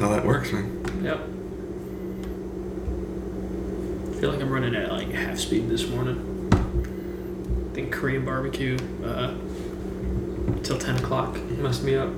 how that works, man. Yep. I feel like I'm running at like half speed this morning. I think Korean barbecue till 10 o'clock messed me up.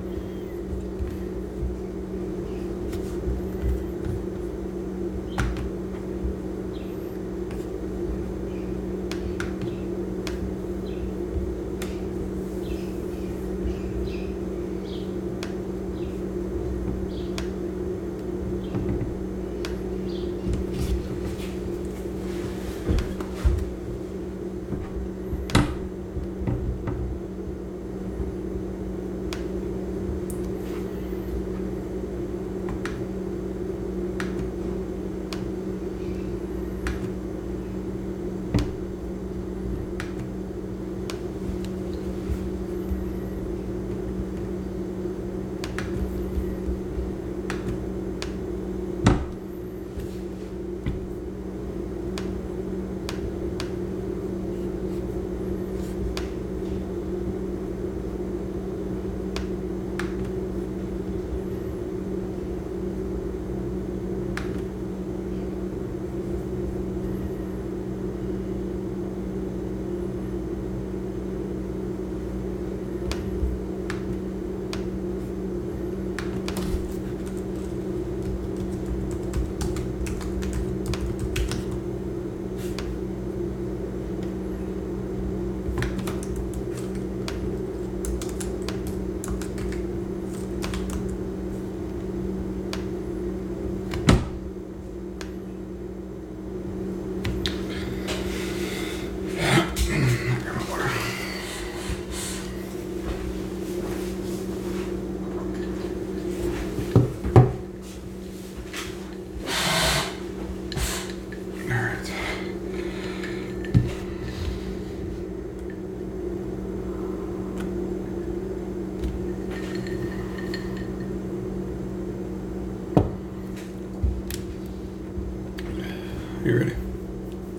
You ready?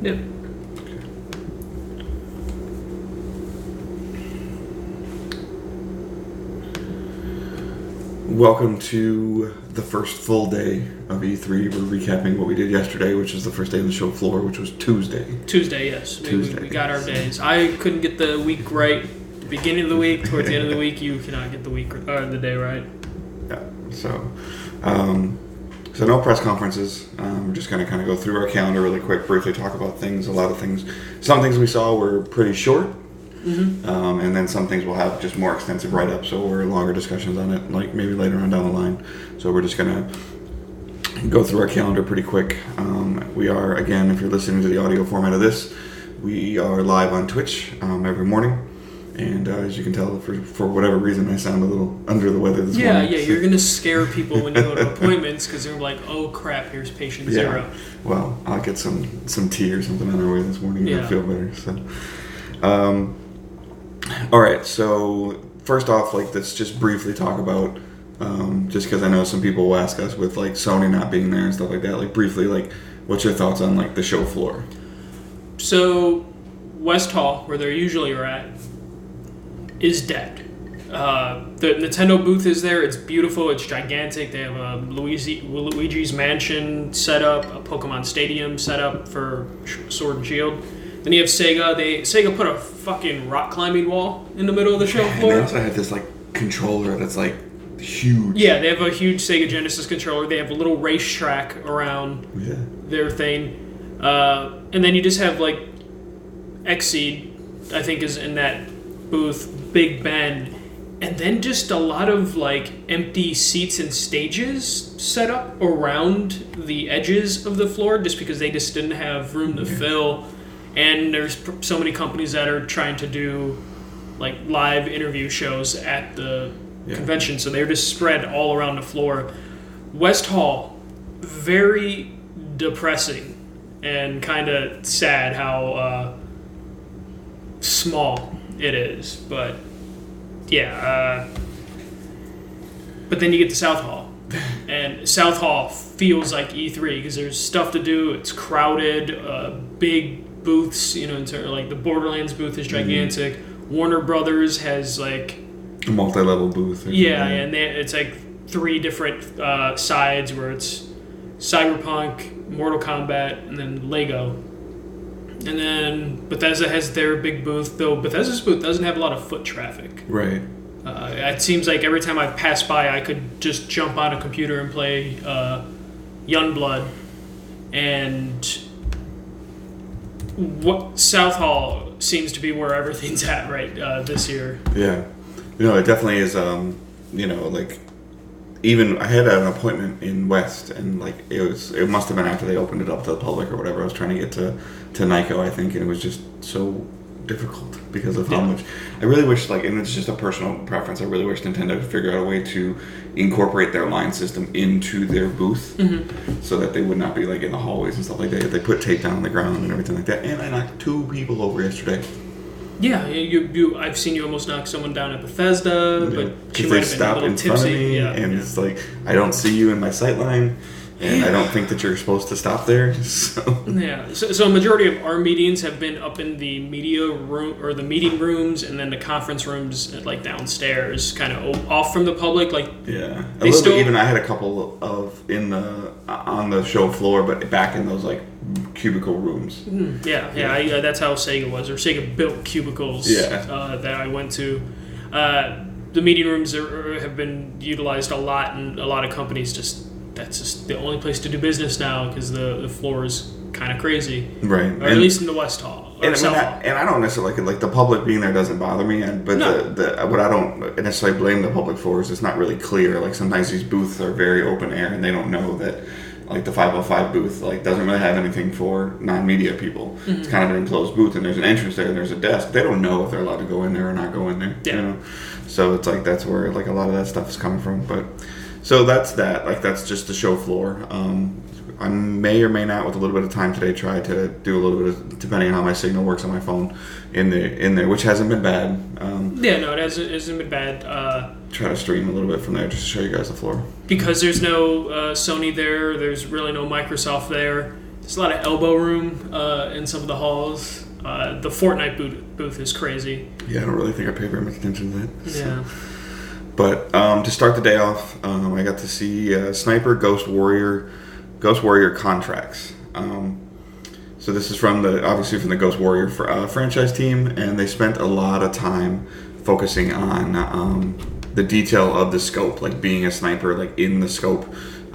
Yep. Welcome to the first full day of E3. We're recapping what we did yesterday, which was the first day on the show floor, which was Tuesday. Tuesday, yes. Tuesday. We got our days. I couldn't get the week right. The beginning of the week, towards the end of the week, you cannot get the week or the day right. Yeah. So no press conferences. We're just going to kind of go through our calendar really quick, briefly talk about things. A lot of things. Some things we saw were pretty short. Mm-hmm. And then some things will have just more extensive write-ups or longer discussions on it, like maybe later on down the line. So we're just going to go through our calendar pretty quick. We are, again, if you're listening to the audio format of this, we are live on Twitch every morning. And as you can tell, for whatever reason, I sound a little under the weather this morning. Yeah, you're going to scare people when you go to appointments because they're like, oh crap, here's patient zero. Well, I'll get some tea or something on our way this morning to feel better. So, all right, so first off, let's just briefly talk about, just because I know some people will ask us with Sony not being there and stuff like that, briefly, what's your thoughts on the show floor? So, West Hall, where they usually are at, is dead. The Nintendo booth is there. It's beautiful. It's gigantic. They have a Luigi's Mansion set up, a Pokemon Stadium set up for Sword and Shield. Then you have Sega. Sega put a fucking rock climbing wall in the middle of the show floor. They also have this controller that's huge. Yeah, they have a huge Sega Genesis controller. They have a little racetrack around their thing. And then you just have Xseed, I think, is in that booth, Big Ben, and then just a lot of empty seats and stages set up around the edges of the floor just because they just didn't have room to fill. And there's so many companies that are trying to do live interview shows at the convention, so they're just spread all around the floor. West Hall, very depressing and kind of sad how small it is, but but then you get to South Hall, and South Hall feels like E3 because there's stuff to do. It's crowded, big booths, in terms of the Borderlands booth is gigantic. Warner Brothers has a multi-level booth. And it's 3 different sides where it's Cyberpunk, Mortal Kombat, and then Lego. And then Bethesda has their big booth, though Bethesda's booth doesn't have a lot of foot traffic. Right. It seems like every time I pass by, I could just jump on a computer and play Youngblood. And what South Hall seems to be where everything's at this year. Yeah. It definitely is, like, even I had an appointment in West, and like it must have been after they opened it up to the public or whatever. I was trying to get to Nyko, I think, and it was just so difficult because of how much. I really wish, like, and it's just a personal preference, I really wish Nintendo could figure out a way to incorporate their line system into their booth, so that they would not be like in the hallways and stuff like that. They put tape down on the ground and everything like that. And I knocked 2 people over yesterday. Yeah, I've seen you almost knock someone down at Bethesda, but she might have been a little tipsy. Front of me, and it's like, I don't see you in my sight line, and I don't think that you're supposed to stop there. So. Yeah, so a majority of our meetings have been up in the media room, or the meeting rooms, and then the conference rooms, like downstairs, kind of off from the public. Like, yeah, even I had a couple of on the show floor, but back in those like cubicle rooms. That's how Sega was, or Sega built cubicles. That I went to. The meeting rooms have been utilized a lot, and a lot of companies that's just the only place to do business now because the floor is kind of crazy, right? Or at least in the West Hall. And I don't necessarily like the public being there doesn't bother me, but what I don't necessarily blame the public for is it's not really clear. Like sometimes these booths are very open air, and they don't know that. Like the 505 booth, like doesn't really have anything for non-media people. It's kind of an enclosed booth, and there's an entrance there, and there's a desk. They don't know if they're allowed to go in there or not go in there. Yeah. So it's like that's where like a lot of that stuff is coming from. But so that's that. Like that's just the show floor. I may or may not, with a little bit of time today, try to do a little bit of, depending on how my signal works on my phone, in there, which hasn't been bad. It hasn't been bad. Try to stream a little bit from there just to show you guys the floor. Because there's no Sony there, there's really no Microsoft there. There's a lot of elbow room in some of the halls. The Fortnite booth is crazy. Yeah, I don't really think I pay very much attention to that. Yeah. So. But to start the day off, I got to see Sniper Ghost Warrior contracts. So this is obviously from the Ghost Warrior franchise team, and they spent a lot of time focusing on the detail of the scope, like being a sniper, like in the scope,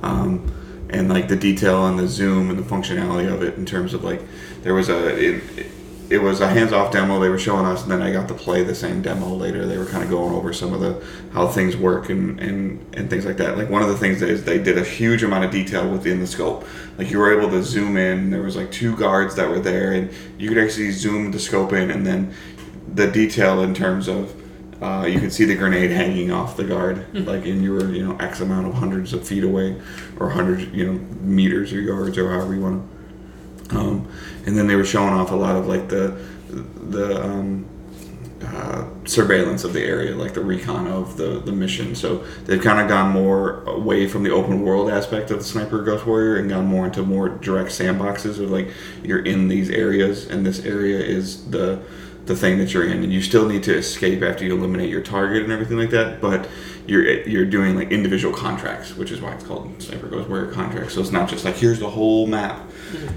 and like the detail on the zoom and the functionality of it in terms of like there was it was a hands-off demo they were showing us, and then I got to play the same demo later. They were kind of going over some of how things work and things like that. Like one of the things is they did a huge amount of detail within the scope. Like you were able to zoom in. There was like 2 guards that were there, and you could actually zoom the scope in, and then the detail in terms of you could see the grenade hanging off the guard, like, and you were X amount of hundreds of feet away, or hundreds meters or yards or however you want to. And then they were showing off a lot of like the surveillance of the area, like the recon of the mission. So they've kind of gone more away from the open world aspect of the Sniper Ghost Warrior and gone more into more direct sandboxes of like you're in these areas, and this area is the thing that you're in, and you still need to escape after you eliminate your target and everything like that, but you're doing like individual contracts, which is why it's called Sniper Ghost Warrior contracts. So it's not just like here's the whole map,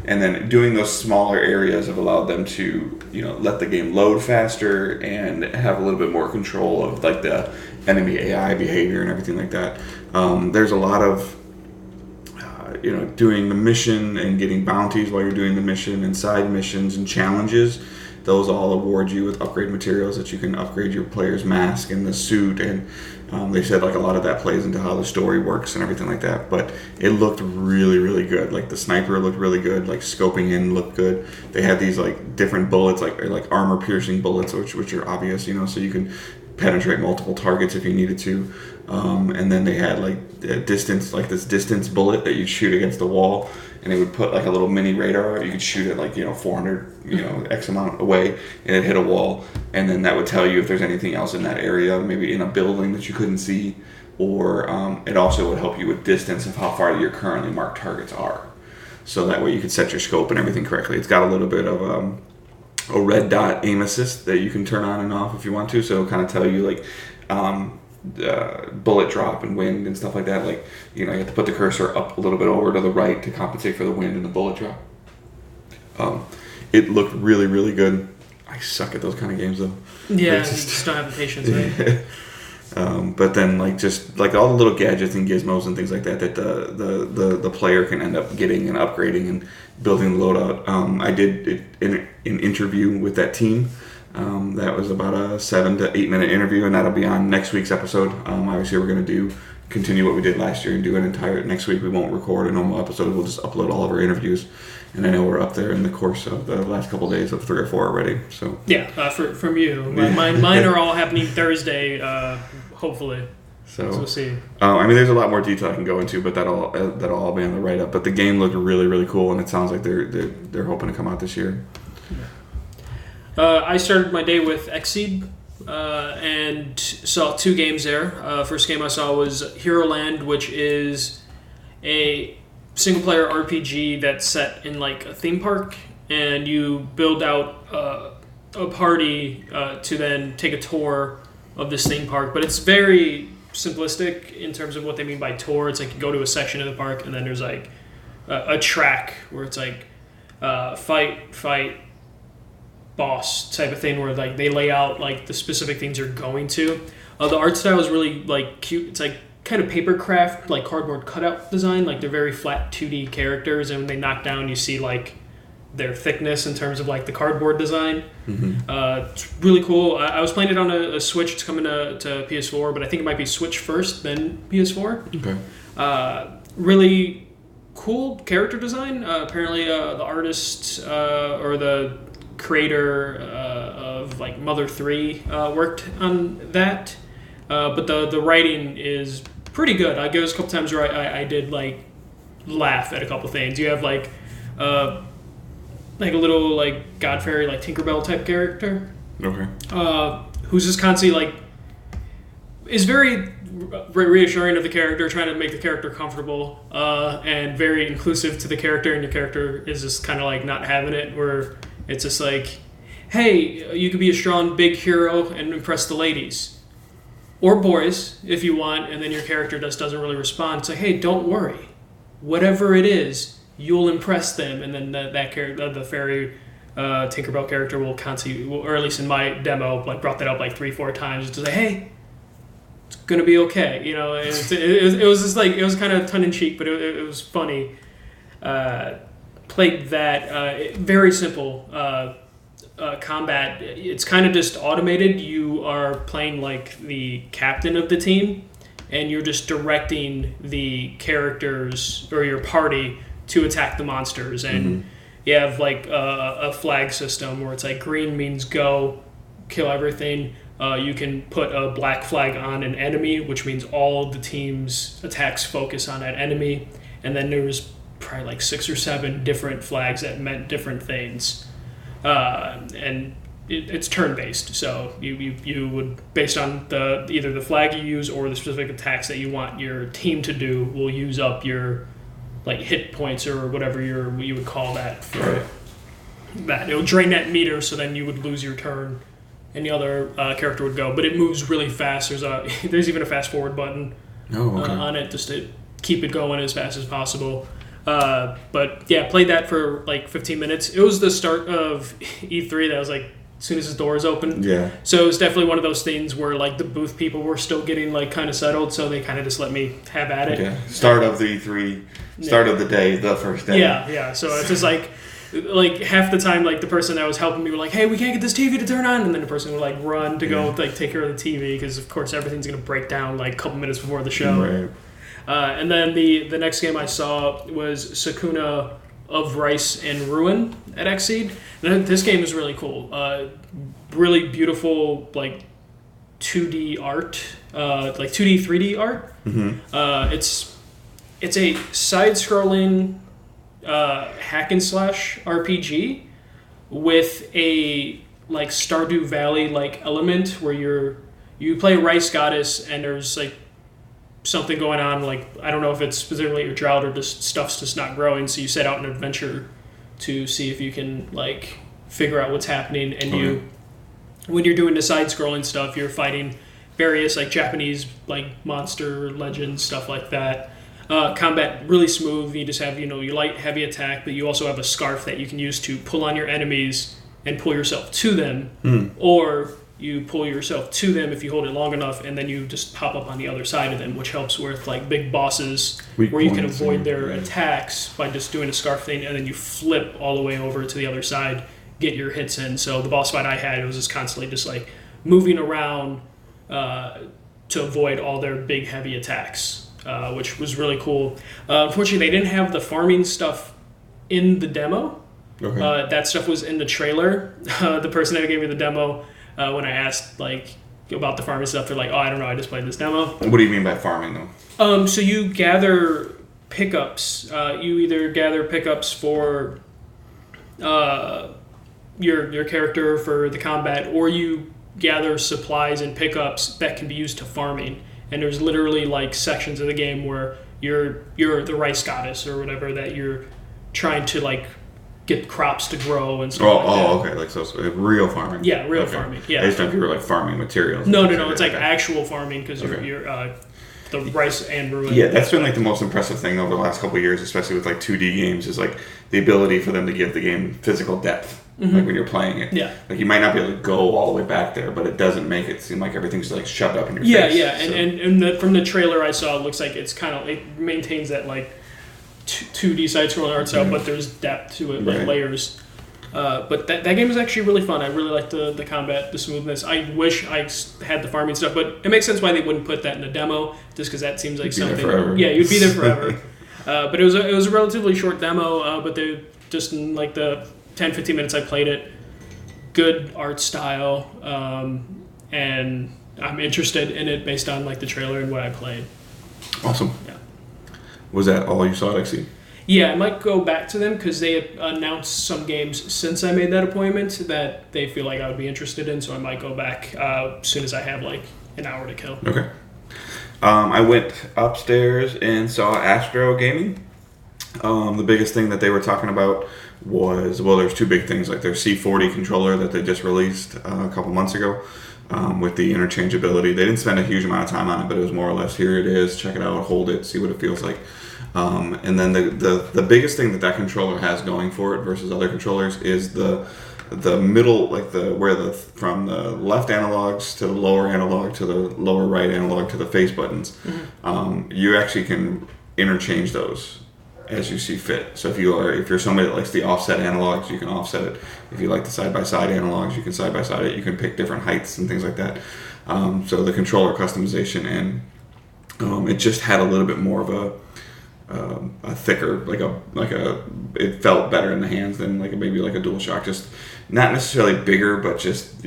and then doing those smaller areas have allowed them to let the game load faster and have a little bit more control of like the enemy AI behavior and everything like that. There's a lot of doing the mission and getting bounties while you're doing the mission, and side missions and challenges. Those all award you with upgrade materials that you can upgrade your player's mask and the suit, and they said like a lot of that plays into how the story works and everything like that. But it looked really, really good. Like the sniper looked really good. Like scoping in looked good. They had these like different bullets, like armor piercing bullets, which are obvious, so you can penetrate multiple targets if you needed to. And then they had like a distance, like this distance bullet that you'd shoot against the wall, and it would put like a little mini radar. You could shoot it like 400 X amount away, and it hit a wall, and then that would tell you if there's anything else in that area, maybe in a building that you couldn't see, or it also would help you with distance of how far your currently marked targets are, so that way you could set your scope and everything correctly. It's got a little bit of a red dot aim assist that you can turn on and off if you want to, so it'll kind of tell you like bullet drop and wind and stuff like that. Like, you have to put the cursor up a little bit over to the right to compensate for the wind and the bullet drop. It looked really, really good. I suck at those kind of games though. Yeah, just don't have the patience, right? But then just all the little gadgets and gizmos and things like that the player can end up getting and upgrading and building the loadout. I did an interview with that team. That was about a 7 to 8 minute interview, and that'll be on next week's episode. Obviously, we're going to continue what we did last year and do an entire next week. We won't record a normal episode. We'll just upload all of our interviews. And I know we're up there in the course of the last couple of days of 3 or 4 already. So yeah, from you, mine are all happening Thursday. Hopefully. So we'll see. There's a lot more detail I can go into, but that'll all be on the write up. But the game looked really, really cool, and it sounds like they're hoping to come out this year. I started my day with Xseed and saw 2 games there. First game I saw was Hero Land, which is a single-player RPG that's set in a theme park, and you build out a party to then take a tour of this theme park. But it's very simplistic in terms of what they mean by tour. It's you go to a section of the park, and then there's a track where it's fight, boss type of thing, where they lay out the specific things you're going to. The art style is really cute. It's kind of paper craft, cardboard cutout design. They're very flat 2D characters, and when they knock down, you see their thickness in terms of the cardboard design. Mm-hmm. It's really cool. I was playing it on a Switch. It's coming to PS4, but I think it might be Switch first, then PS4. Okay. Really cool character design. Apparently, the artist or the creator of Mother 3 worked on that. But the writing is pretty good. There was a couple times where I did laugh at a couple things. You have a little God Fairy Tinkerbell type character. Okay. Who's just constantly is very reassuring of the character, trying to make the character comfortable, and very inclusive to the character, and your character is just kind of not having it, where it's just hey, you could be a strong big hero and impress the ladies. Or boys, if you want, and then your character doesn't really respond. Say, hey, don't worry. Whatever it is, you'll impress them. And then that character, the fairy Tinkerbell character, will constantly, or at least in my demo, brought that up 3-4 times to say, hey, it's gonna be okay. It was just it was kind of tongue in cheek, but it was funny. Played that very simple. Combat, it's kind of just automated. You are playing the captain of the team, and you're just directing the characters or your party to attack the monsters. And you have a flag system where it's green means go, kill everything. You can put a black flag on an enemy, which means all the team's attacks focus on that enemy. And then there was probably 6 or 7 different flags that meant different things. And it's turn-based, so you would, based on either the flag you use or the specific attacks that you want your team to do, will use up your hit points or whatever you would call that for that. It will drain that meter, so then you would lose your turn, and the other character would go. But it moves really fast. There's even a fast forward button on it just to keep it going as fast as possible. But yeah, played that for 15 minutes. It was the start of E3. That was as soon as the doors opened. Yeah. So it was definitely one of those things where the booth people were still getting kind of settled, so they kind of just let me have at it. Okay. Start of the E3, start of the day, the first day. Yeah. So it's just half the time the person that was helping me were hey, we can't get this TV to turn on, and then the person would run to go take care of the TV, because of course everything's gonna break down a couple minutes before the show. Right. And then the next game I saw was Sakuna of Rice and Ruin at Xseed. And this game is really cool. Really beautiful 2D art, 2D 3D art. Mm-hmm. It's a side-scrolling hack and slash RPG with a Stardew Valley element where you play Rice Goddess, and there's something going on, I don't know if it's specifically a drought or just stuff's just not growing, so you set out an adventure to see if you can figure out what's happening, and when you're doing the side-scrolling stuff, you're fighting various like Japanese like monster legends, stuff like that. Combat really smooth. You just have your light, heavy attack, but you also have a scarf that you can use to pull on your enemies and pull yourself to them, or you pull yourself to them if you hold it long enough, and then you just pop up on the other side of them, which helps with like big bosses where you can avoid their attacks by just doing a scarf thing, and then you flip all the way over to the other side, get your hits in. So the boss fight I had, it was just constantly just like moving around to avoid all their big heavy attacks, which was really cool. Unfortunately, they didn't have the farming stuff in the demo. Okay. That stuff was in the trailer. The person that gave me the demo, when I asked like about the farming stuff, they're like, "Oh, I don't know. I just played this demo." What do you mean by farming, though? So you gather pickups. You either gather pickups for your character for the combat, or you gather supplies and pickups that can be used to farming. And there's literally like sections of the game where you're the rice goddess or whatever, that you're trying to like get crops to grow and stuff like that. Okay. Like so real farming. Yeah, real farming. Yeah. I just thought you were like farming materials. No. It's like actual farming because you're the rice and ruin. Yeah, that's been like the most impressive thing over the last couple of years, especially with like 2D games, is like the ability for them to give the game physical depth. Like when you're playing it. Yeah. Like you might not be able to go all the way back there, but it doesn't make it seem like everything's like shoved up in your face. Yeah. And from the trailer I saw, it looks like it's kind of, it maintains that like 2D side-scrolling art style, but there's depth to it, like layers. But that game is actually really fun. I really like the combat, the smoothness. I wish I had the farming stuff, but it makes sense why they wouldn't put that in the demo, just because that seems like something. Yeah, you'd be there forever. But it was a relatively short demo. But they just in like the 10-15 minutes I played it, good art style, and I'm interested in it based on like the trailer and what I played. Awesome. Yeah. Was that all you saw at XE? Yeah, I might go back to them because they announced some games since I made that appointment that they feel like I would be interested in, so I might go back as soon as I have like an hour to kill. Okay. I went upstairs and saw Astro Gaming. The biggest thing that they were talking about was, well, there's two big things, like their C40 controller that they just released a couple months ago with the interchangeability. They didn't spend a huge amount of time on it, but it was more or less, here it is, check it out, hold it, see what it feels like. And then the biggest thing that controller has going for it versus other controllers is the middle, like from the left analogs to the lower analog to the lower right analog to the face buttons. Mm-hmm. You actually can interchange those as you see fit. So if you're somebody that likes the offset analogs, you can offset it. If you like the side-by-side analogs, you can side-by-side it. You can pick different heights and things like that. So the controller customization, and it just had a little bit more of a thicker, it felt better in the hands than maybe a DualShock. Just not necessarily bigger, but just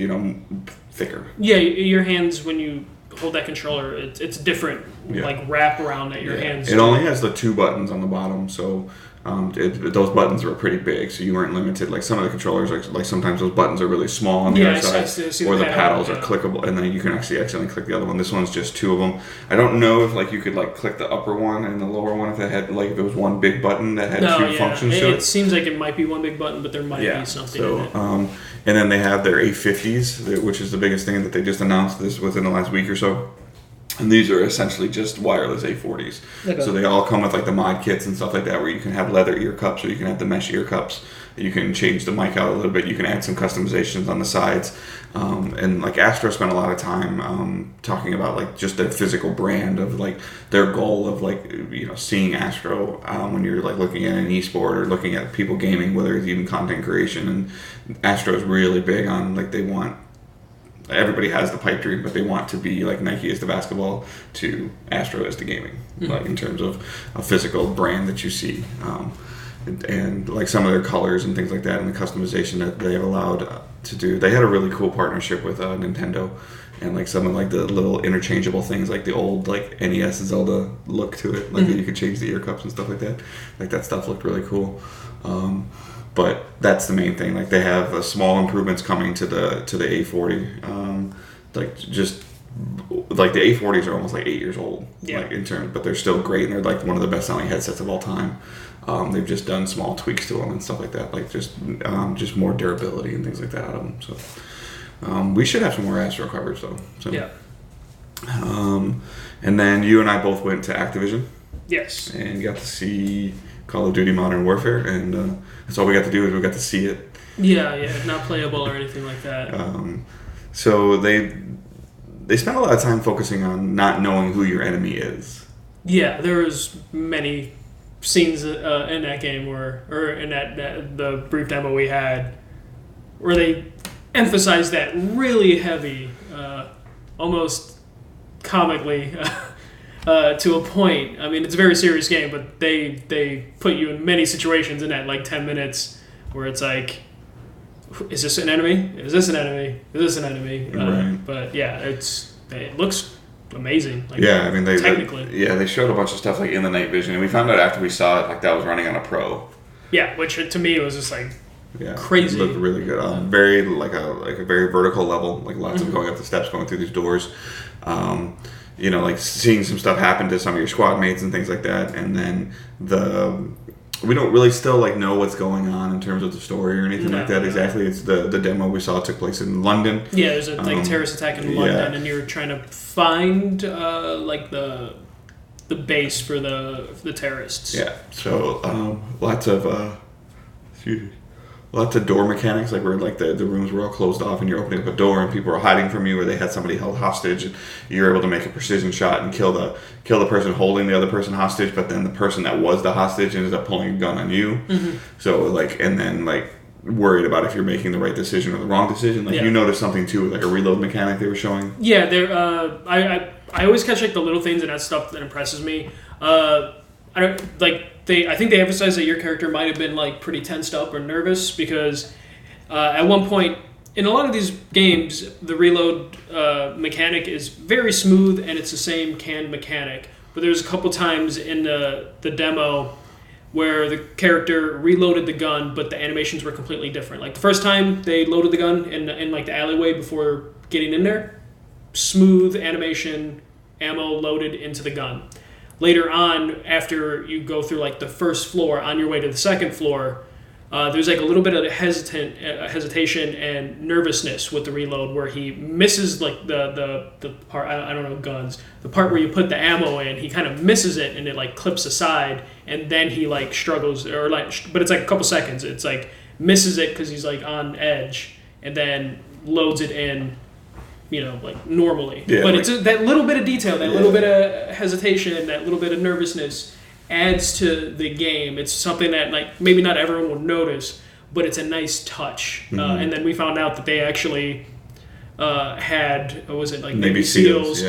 thicker. Yeah, your hands, when you hold that controller, it's different. Like wrap around at your hands. It only has the two buttons on the bottom, so those buttons were pretty big, so you weren't limited. Like some of the controllers, like sometimes those buttons are really small on the other side, or the paddles are clickable, and then you can actually accidentally click the other one. This one's just two of them. I don't know if you could click the upper one and the lower one if it had if it was one big button that had two functions to it. It seems like it might be one big button, but there might be something in it. And then they have their A50s, which is the biggest thing that they just announced this within the last week or so. And these are essentially just wireless A40s. Okay. So they all come with the mod kits and stuff like that, where you can have leather ear cups or you can have the mesh ear cups. You can change the mic out a little bit. You can add some customizations on the sides. And Astro spent a lot of time talking about just their physical brand of their goal of seeing Astro when you're looking at an esport or looking at people gaming, whether it's even content creation. And Astro is really big on they want. Everybody has the pipe dream, but they want to be like Nike is the basketball to Astro is the gaming, in terms of a physical brand that you see, and some of their colors and things like that, and the customization that they have allowed to do. They had a really cool partnership with Nintendo, and some of the little interchangeable things, like the old NES Zelda look to it, you could change the ear cups and stuff like that. That stuff looked really cool. But that's the main thing. They have small improvements coming to the A40. The A40s are almost 8 years old. Yeah. In terms, but they're still great, and they're one of the best-selling headsets of all time. They've just done small tweaks to them and stuff like that, just more durability and things like that out of them. So we should have some more Astro coverage though. So. Yeah. And then you and I both went to Activision Yes. and got to see Call of Duty Modern Warfare, and that's all we got to do is we got to see it. Yeah, not playable or anything like that. So they spent a lot of time focusing on not knowing who your enemy is. Yeah, there was many scenes in that game or in that the brief demo we had, where they emphasized that really heavy, almost comically, to a point. I mean, it's a very serious game, but they put you in many situations in that like 10 minutes where it's like, is this an enemy? Is this an enemy? Is this an enemy? Right. But yeah, it looks amazing. Like, Yeah, I mean, technically. they showed a bunch of stuff like in the night vision, and we found out after we saw it like that was running on a Pro. Yeah, which to me was just like Yeah, crazy. It looked really good. Very like a very vertical level, like lots of going up the steps, going through these doors. Like seeing some stuff happen to some of your squad mates and things like that, and then we don't really still like know what's going on in terms of the story or anything like that exactly. It's the demo we saw took place in London. Yeah, there's a terrorist attack in London, and you're trying to find like the base for the terrorists. Yeah, so lots of door mechanics, like where like the rooms were all closed off and you're opening up a door and people are hiding from you, or they had somebody held hostage and you're able to make a precision shot and kill the person holding the other person hostage, but then the person that was the hostage ended up pulling a gun on you. Mm-hmm. So like, and then like worried about if you're making the right decision or the wrong decision. Like you noticed something too with like a reload mechanic they were showing. Yeah, there. I always catch like the little things and that stuff that impresses me. I think they emphasized that your character might have been like pretty tensed up or nervous because at one point in a lot of these games the reload mechanic is very smooth and it's the same canned mechanic. But there's a couple times in the demo where the character reloaded the gun, but the animations were completely different. Like the first time they loaded the gun in like the alleyway before getting in there, smooth animation, ammo loaded into the gun. Later on, after you go through like the first floor, on your way to the second floor, there's like a little bit of hesitation and nervousness with the reload, where he misses like the part. I don't know guns. The part where you put the ammo in, he kind of misses it, and it like clips aside, and then he like struggles or like, but it's like a couple seconds. It's like misses it because he's like on edge, and then loads it in. Like normally. Yeah, but it's that little bit of detail, that little bit of hesitation, that little bit of nervousness adds to the game. It's something that like maybe not everyone will notice, but it's a nice touch. Mm-hmm. And then we found out that they actually had, what was it, like Navy SEALs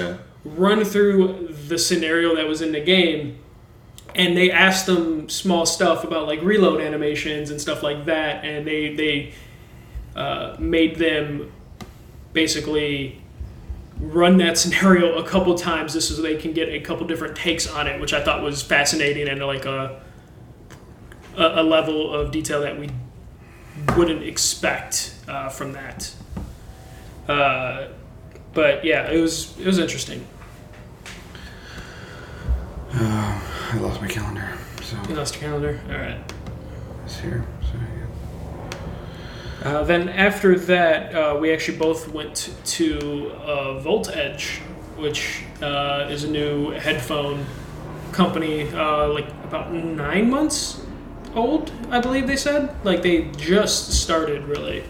run through the scenario that was in the game, and they asked them small stuff about like reload animations and stuff like that, and they made them basically run that scenario a couple times just so they can get a couple different takes on it, which I thought was fascinating and like a level of detail that we wouldn't expect from that. But yeah, it was interesting. I lost my calendar. So You lost your calendar? All right. It's here. So, yeah. Then after that, we actually both went to Volt Edge, which is a new headphone company, like about 9 months old, I believe they said. Like they just started really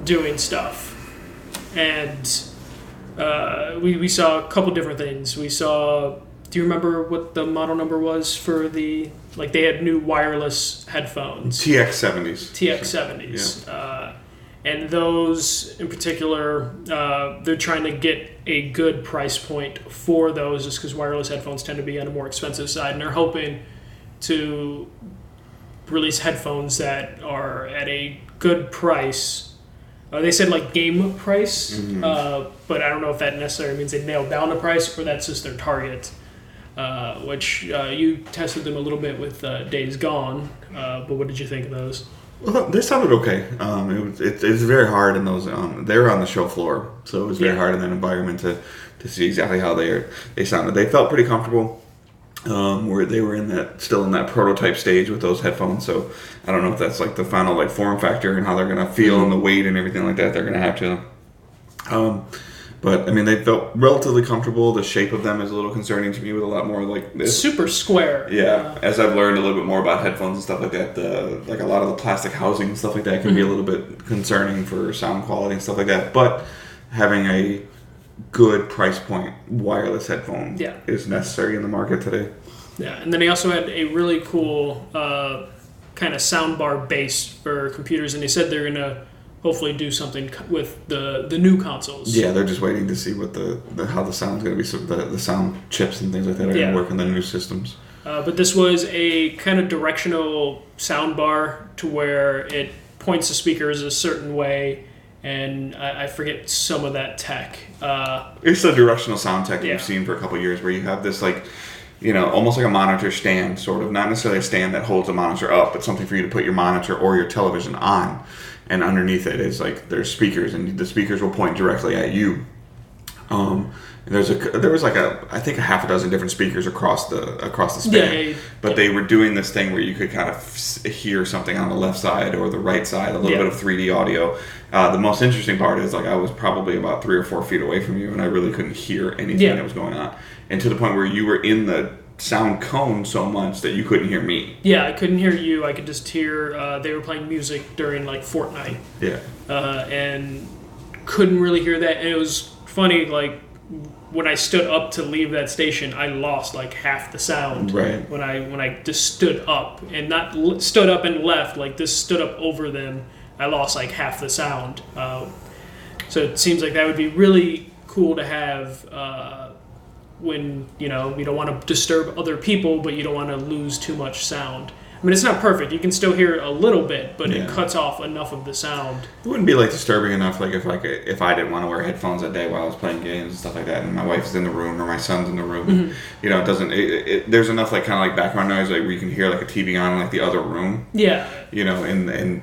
doing stuff. And we saw a couple different things. We saw, do you remember what the model number was for the, like they had new wireless headphones? TX70s. TX70s. Yeah. And those in particular, they're trying to get a good price point for those just because wireless headphones tend to be on a more expensive side. And they're hoping to release headphones that are at a good price. They said like game price, but I don't know if that necessarily means they nailed down the price or that's just their target. Which you tested them a little bit with Days Gone, but what did you think of those? Well, they sounded okay. It's very hard in those. They were on the show floor, so it was very hard in that environment to see exactly how they sounded. They felt pretty comfortable. Where they were still in that prototype stage with those headphones, so I don't know if that's like the final like form factor and how they're gonna feel and the weight and everything like that they're gonna have to. But I mean, they felt relatively comfortable. The shape of them is a little concerning to me, with a lot more like this. Super square. Yeah, as I've learned a little bit more about headphones and stuff like that, like a lot of the plastic housing and stuff like that can be a little bit concerning for sound quality and stuff like that. But having a good price point wireless headphone is necessary in the market today. Yeah, and then he also had a really cool kind of soundbar base for computers, and they said they're gonna hopefully do something with the new consoles. Yeah, they're just waiting to see what how the sound's going to be, so the sound chips and things like that are going to work in the new systems. But this was a kind of directional sound bar to where it points the speakers a certain way, and I forget some of that tech. It's the directional sound tech that we've seen for a couple of years, where you have this like, almost like a monitor stand, sort of. Not necessarily a stand that holds a monitor up, but something for you to put your monitor or your television on. And underneath it is like there's speakers, and the speakers will point directly at you. There was like I think a half a dozen different speakers across the span, but they were doing this thing where you could kind of hear something on the left side or the right side, a little bit of 3D audio. The most interesting part is like I was probably about 3 or 4 feet away from you, and I really couldn't hear anything that was going on, and to the point where you were in the sound cone so much that you couldn't hear me. Yeah, I couldn't hear you. I could just hear they were playing music during like Fortnite. Yeah. And couldn't really hear that. And it was funny, like when I stood up to leave that station, I lost like half the sound. Right. When I just stood up, and not stood up and left, like just stood up over them, I lost like half the sound. So it seems like that would be really cool to have when you don't want to disturb other people, but you don't want to lose too much sound. I mean, it's not perfect. You can still hear a little bit, but it cuts off enough of the sound. It wouldn't be like disturbing enough, like if I didn't want to wear headphones that day while I was playing games and stuff like that, and my wife's in the room or my son's in the room. Mm-hmm. It doesn't. There's enough like kind of like background noise, like where you can hear like a TV on in like the other room. Yeah. And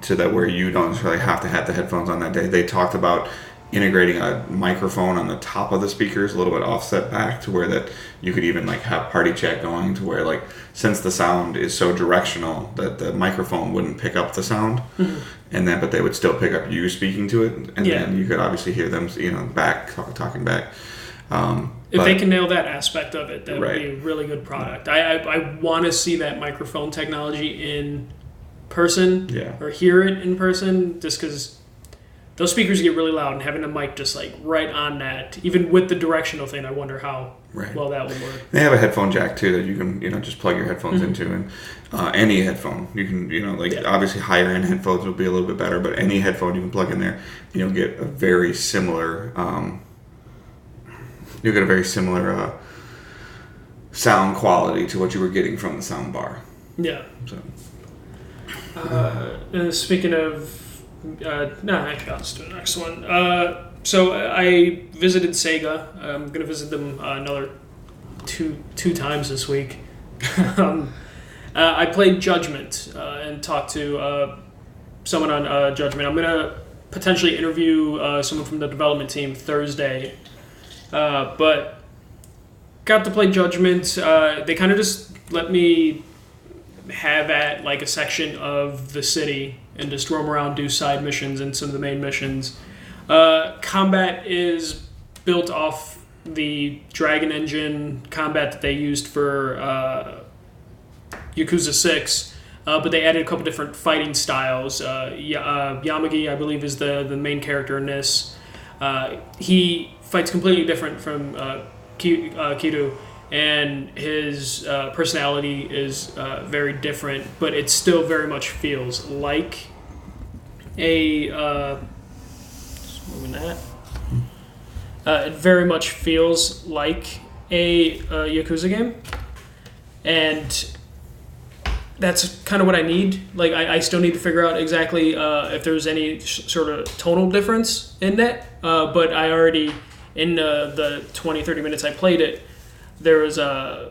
to that where you don't necessarily have to have the headphones on that day. They talked about integrating a microphone on the top of the speakers, a little bit offset back, to where that you could even like have party chat going, to where like, since the sound is so directional that the microphone wouldn't pick up the sound, but they would still pick up you speaking to it, and then you could obviously hear them back talking back. If they can nail that aspect of it, that would be a really good product. I want to see that microphone technology in person, or hear it in person, just because those speakers get really loud, and having a mic just like right on that, even with the directional thing, I wonder how well that would work. They have a headphone jack too that you can just plug your headphones into, and any headphone you can obviously higher end headphones will be a little bit better, but any headphone you can plug in there, you'll get a very similar sound quality to what you were getting from the sound bar. Yeah. So speaking of actually, I'll just do the next one. So I visited Sega. I'm going to visit them another two times this week. I played Judgment and talked to someone on Judgment. I'm going to potentially interview someone from the development team Thursday. But got to play Judgment. They kind of just let me have at like a section of the city and just roam around, do side missions and some of the main missions. Combat is built off the Dragon Engine combat that they used for Yakuza 6, but they added a couple different fighting styles. Yamagi, I believe, is the main character in this. He fights completely different from Kido, and his personality is very different, but it still very much feels like a... it very much feels like a Yakuza game, and that's kind of what I need. Like, I still need to figure out exactly if there's any sort of tonal difference in that, but I already, in the 20-30 minutes I played it, there was a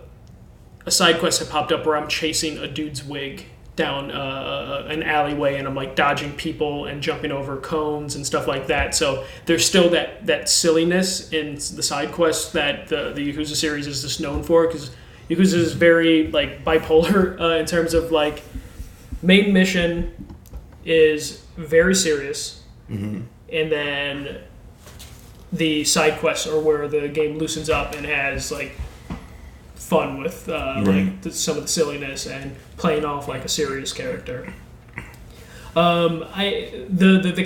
side quest that popped up where I'm chasing a dude's wig down an alleyway, and I'm like dodging people and jumping over cones and stuff like that. So there's still that silliness in the side quests that the Yakuza series is just known for, because Yakuza is very like bipolar in terms of like main mission is very serious, and then the side quests are where the game loosens up and has like fun with some of the silliness and playing off like a serious character. The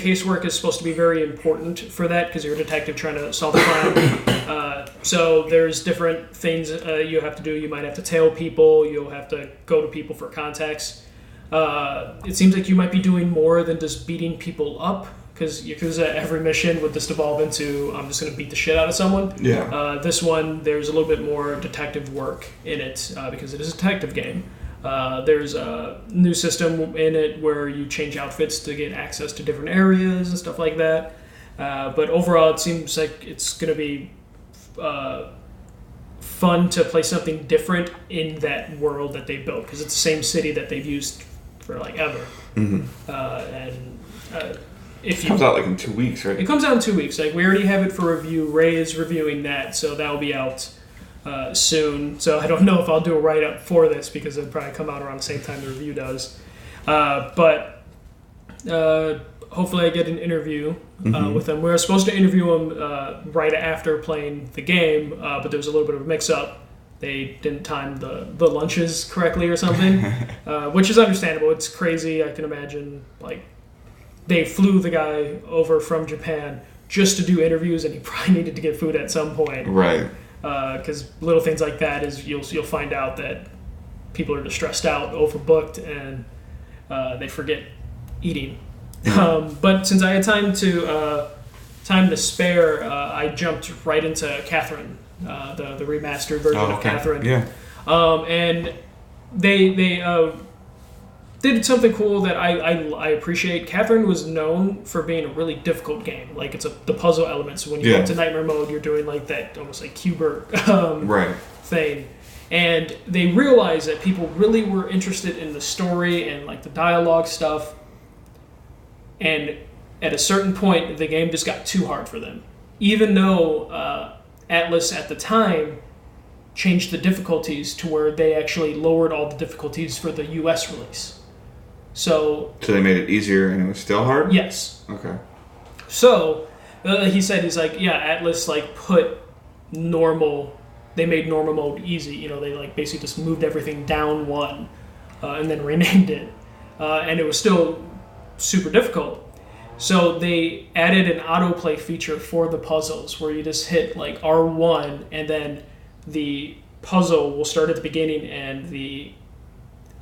casework is supposed to be very important for that because you're a detective trying to solve a crime. So there's different things you have to do. You might have to tail people. You'll have to go to people for contacts. It seems like you might be doing more than just beating people up because Yakuza every mission would just evolve into I'm just going to beat the shit out of someone. Yeah. This one, there's a little bit more detective work in it because it is a detective game. There's a new system in it where you change outfits to get access to different areas and stuff like that. But overall, it seems like it's going to be fun to play something different in that world that they built because it's the same city that they've used for like ever. If It comes out like in 2 weeks, right? It comes out in 2 weeks. Like we already have it for review. Ray is reviewing that, so that'll be out soon. So I don't know if I'll do a write-up for this because it'll probably come out around the same time the review does. But hopefully I get an interview with them. We were supposed to interview them right after playing the game, but there was a little bit of a mix-up. They didn't time the lunches correctly or something, which is understandable. It's crazy. I can imagine, like, they flew the guy over from Japan just to do interviews, and he probably needed to get food at some point. Right. Because little things like that is you'll find out that people are just stressed out, overbooked, and they forget eating. But since I had time to spare, I jumped right into Catherine, the remastered version of Catherine. Yeah. And they did something cool that I appreciate. Catherine was known for being a really difficult game. Like it's the puzzle elements. So when you go into nightmare mode, you're doing like that almost like Q*bert thing. And they realized that people really were interested in the story and like the dialogue stuff. And at a certain point, the game just got too hard for them. Even though Atlas at the time changed the difficulties to where they actually lowered all the difficulties for the US release. So they made it easier and it was still hard? Yes. Okay. So he's like, yeah, Atlas like put normal, they made normal mode easy. You know, they like basically just moved everything down one and then renamed it. And it was still super difficult. So they added an autoplay feature for the puzzles where you just hit like R1 and then the puzzle will start at the beginning and the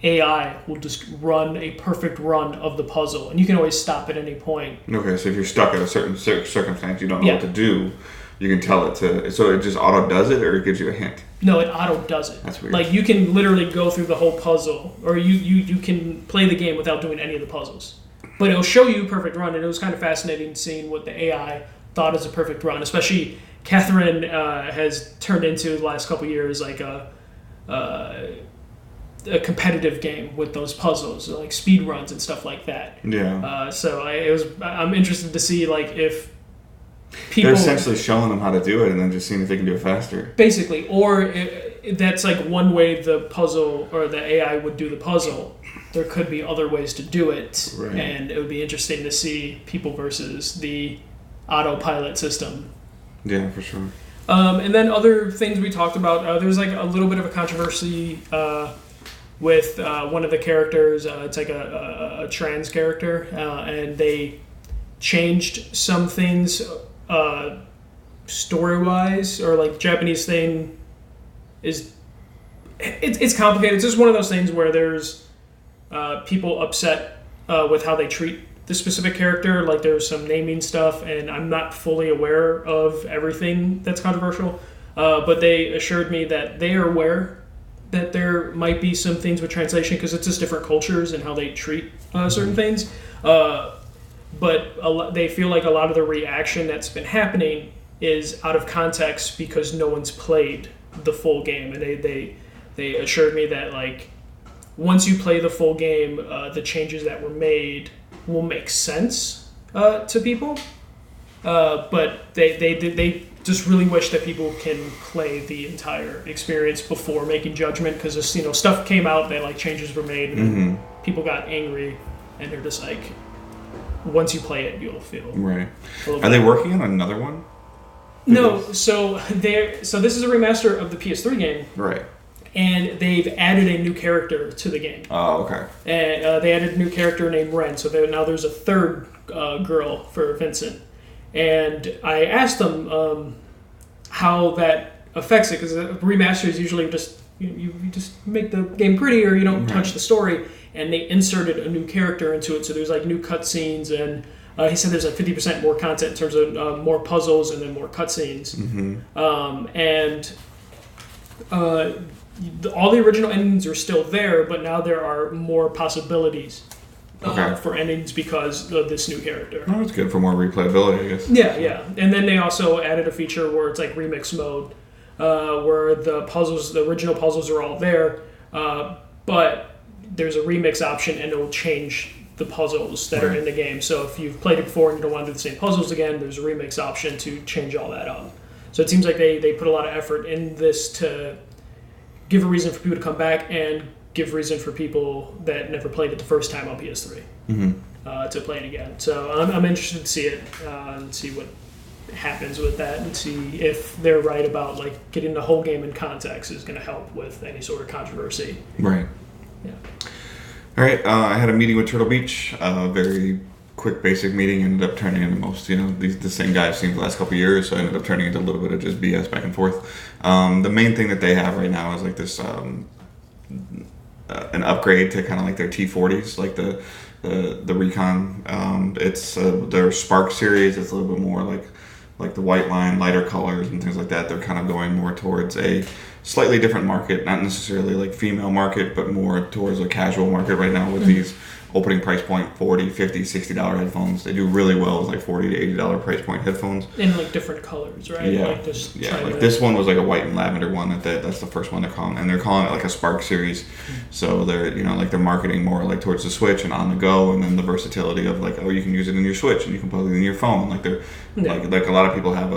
AI will just run a perfect run of the puzzle, and you can always stop at any point. Okay, so if you're stuck at a certain circumstance, you don't know what to do, you can tell it to... So it just auto does it, or it gives you a hint? No, it auto does it. That's weird. Like, you can literally go through the whole puzzle, or you can play the game without doing any of the puzzles. But it'll show you a perfect run, and it was kind of fascinating seeing what the AI thought is a perfect run, especially Catherine has turned into the last couple years like a competitive game with those puzzles, like speed runs and stuff like that. Yeah. So I'm interested to see like if people... They're essentially showing them how to do it and then just seeing if they can do it faster. Basically, or that's like one way the puzzle or the AI would do the puzzle. There could be other ways to do it, right. And it would be interesting to see people versus the autopilot system. Yeah, for sure. And then other things we talked about, there was like a little bit of a controversy with one of the characters. It's like a trans character, and they changed some things story-wise, or like the Japanese thing is it's complicated. It's just one of those things where there's people upset with how they treat the specific character. Like there's some naming stuff, and I'm not fully aware of everything that's controversial, but they assured me that they are aware that there might be some things with translation because it's just different cultures and how they treat certain things. But they feel like a lot of the reaction that's been happening is out of context because no one's played the full game, and they assured me that like once you play the full game, the changes that were made will make sense to people. But they just really wish that people can play the entire experience before making judgment, because stuff came out that like changes were made and people got angry, and they're just like, once you play it, you'll feel right. Are they working on another one? No, so this is a remaster of the PS3 game, Right. and they've added a new character to the game. Oh, okay. And they added a new character named Ren, so now there's a third girl for Vincent. And I asked them how that affects it, because remasters usually just you just make the game prettier, you don't touch the story. And they inserted a new character into it, so there's like new cutscenes, and he said there's like 50% more content in terms of more puzzles and then more cutscenes. All the original endings are still there, but now there are more possibilities for endings because of this new character. Oh, it's good for more replayability, I guess. Yeah. And then they also added a feature where it's like remix mode, where the original puzzles are all there, but there's a remix option and it'll change the puzzles that are in the game. So if you've played it before and you don't want to do the same puzzles again, there's a remix option to change all that up. So it seems like they put a lot of effort in this to give a reason for people to come back and give reason for people that never played it the first time on PS3 to play it again. So I'm interested to see it and see what happens with that, and see if they're right about like getting the whole game in context is going to help with any sort of controversy. Right. Yeah. All right. I had a meeting with Turtle Beach. Very quick, basic meeting. Ended up turning into most, the same guy I've seen the last couple of years. So I ended up turning into a little bit of just BS back and forth. The main thing that they have right now is like this, an upgrade to kind of like their T40s, like the Recon. It's their Spark series. It's a little bit more like the white line, lighter colors and things like that. They're kind of going more towards a slightly different market, not necessarily like female market, but more towards a casual market right now with these opening price point $40, $50, $60 headphones. They do really well with like $40 to $80 price point headphones. In like different colors, right? Yeah. Like just Like this one was like a white and lavender one. That's the first one they're calling, and they're calling it like a Spark series. So they're they're marketing more like towards the Switch and on the go, and then the versatility of like, oh, you can use it in your Switch and you can plug it in your phone. Like they're like a lot of people have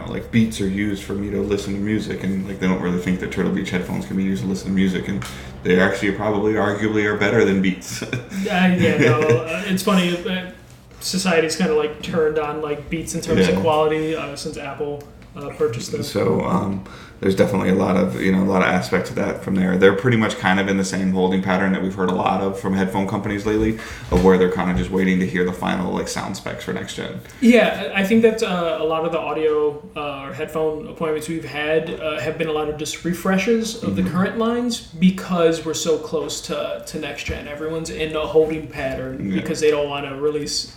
like Beats are used for me to listen to music, and like they don't really think that Turtle Beach headphones can be used to listen to music, and they actually probably arguably are better than Beats. It's funny. Society's kind of like turned on like Beats in terms of quality since Apple purchased them. So there's definitely a lot of aspects to that from there. They're pretty much kind of in the same holding pattern that we've heard a lot of from headphone companies lately, of where they're kind of just waiting to hear the final like sound specs for next gen. Yeah, I think that a lot of the audio or headphone appointments we've had have been a lot of just refreshes of the current lines, because we're so close to next gen. Everyone's in a holding pattern because they don't want to release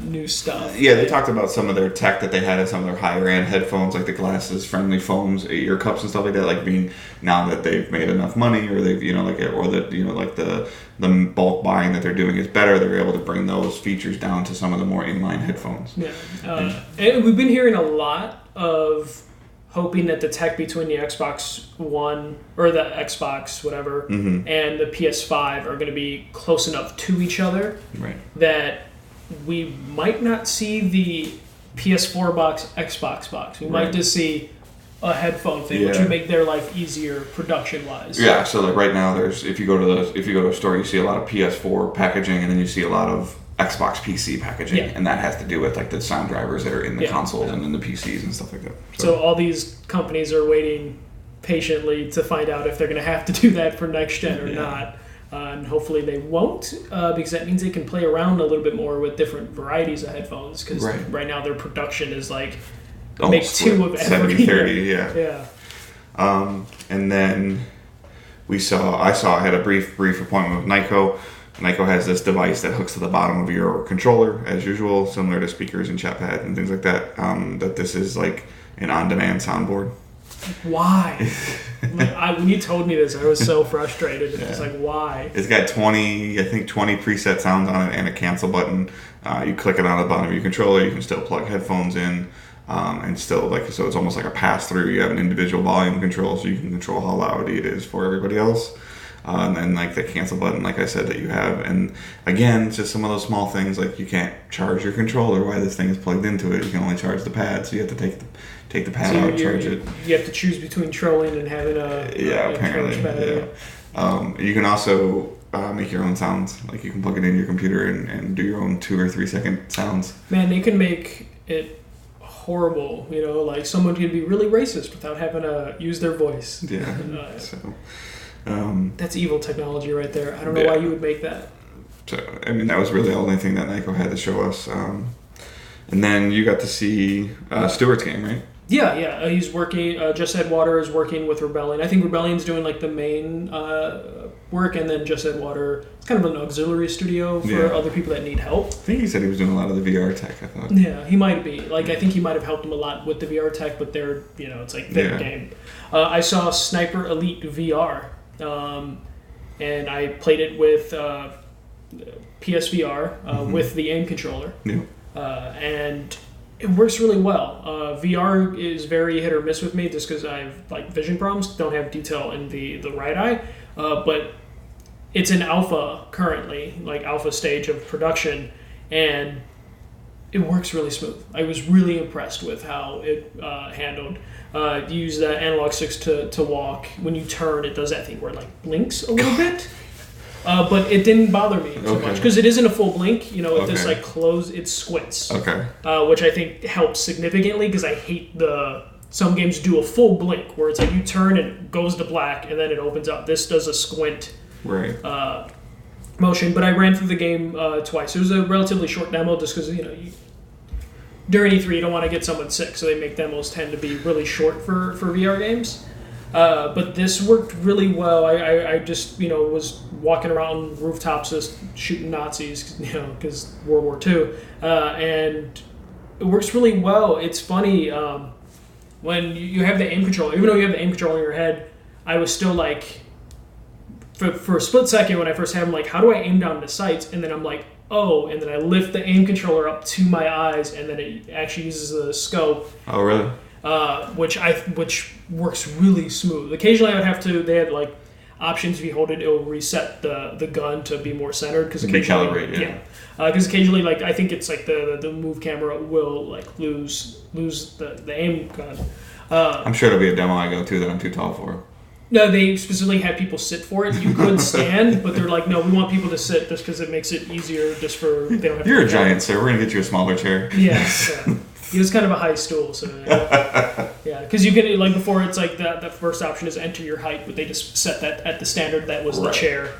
new stuff. Yeah, they talked about some of their tech that they had in some of their higher end headphones, like the glasses friendly foams, ear cups and stuff like that, like being, now that they've made enough money, or they've the bulk buying that they're doing is better, they're able to bring those features down to some of the more inline headphones. And we've been hearing a lot of hoping that the tech between the Xbox One or the Xbox whatever and the PS5 are going to be close enough to each other that we might not see the PS4 box, Xbox box. We might just see a headphone thing, which would make their life easier production wise. Yeah, so like right now, there's if you go to a store, you see a lot of PS4 packaging, and then you see a lot of Xbox PC packaging, and that has to do with like the sound drivers that are in the consoles and in the PCs and stuff like that. So all these companies are waiting patiently to find out if they're going to have to do that for next gen or not. And hopefully they won't, because that means they can play around a little bit more with different varieties of headphones. Because right now their production is like make two of every 70-30, and then I had a brief appointment with Nyko. Nyko has this device that hooks to the bottom of your controller, as usual, similar to speakers and chat pad and things like that. That this is like an on-demand soundboard. Why? When you told me this, I was so frustrated. It's like, why? It's got 20 preset sounds on it and a cancel button. You click it on the bottom of your controller. You can still plug headphones in, and still so it's almost like a pass through. You have an individual volume control, so you can control how loud it is for everybody else. And then like the cancel button, like I said, that you have. And again, it's just some of those small things, like you can't charge your controller while this thing is plugged into it. You can only charge the pad, so you have to take the pad out and charge it. You have to choose between trolling and having a charge pad. You can also make your own sounds. Like you can plug it into your computer and do your own 2 or 3 second sounds. Man, they can make it horrible. You know, like someone can be really racist without having to use their voice. Yeah. So. That's evil technology right there. I don't know why you would make that. So, I mean, that was really the only thing that Nyko had to show us. And then you got to see Stewart's game, right? Yeah. He's working. Just Add Water is working with Rebellion. I think Rebellion's doing like the main work, and then Just Add Water. It's kind of an auxiliary studio for other people that need help. I think he said he was doing a lot of the VR tech. I thought. Yeah, he might be. Like, I think he might have helped him a lot with the VR tech, but they're, it's like their game. I saw Sniper Elite VR, and I played it with PSVR with the aim controller. Yeah. And it works really well. VR is very hit or miss with me just because I have like vision problems, don't have detail in the right eye, but it's in alpha currently, like alpha stage of production, and it works really smooth. I was really impressed with how it handled. You use the analog sticks to walk. When you turn, it does that thing where it like blinks a little bit. But it didn't bother me so much because it isn't a full blink. It just like it squints. Okay. Which I think helps significantly because I hate some games do a full blink where it's like you turn and it goes to black and then it opens up. This does a squint motion. But I ran through the game twice. It was a relatively short demo just because during E3 you don't want to get someone sick, so they make demos tend to be really short for VR games. But this worked really well. I just, was walking around rooftops just shooting Nazis, because World War II. And it works really well. It's funny, when you have the aim control, even though you have the aim control in your head, I was still like, for a split second when I first had them, like, how do I aim down the sights? And then I'm like, oh, and then I lift the aim controller up to my eyes, and then it actually uses the scope. Oh, really? Which works really smooth. Occasionally, they had like options. If you hold it, it will reset the gun to be more centered. Because recalibrate, yeah. Because occasionally, like I think it's like the move camera will like lose the aim gun. I'm sure there'll be a demo I go to that I'm too tall for. No, they specifically had people sit for it. You could stand, but they're like, no, we want people to sit just because it makes it easier. Just for they don't have. You're a giant, sir. We're gonna get you a smaller chair. Yes. Yeah. It was kind of a high stool, so yeah. Because you can like before, it's like the first option is enter your height, but they just set that at the standard that was the chair.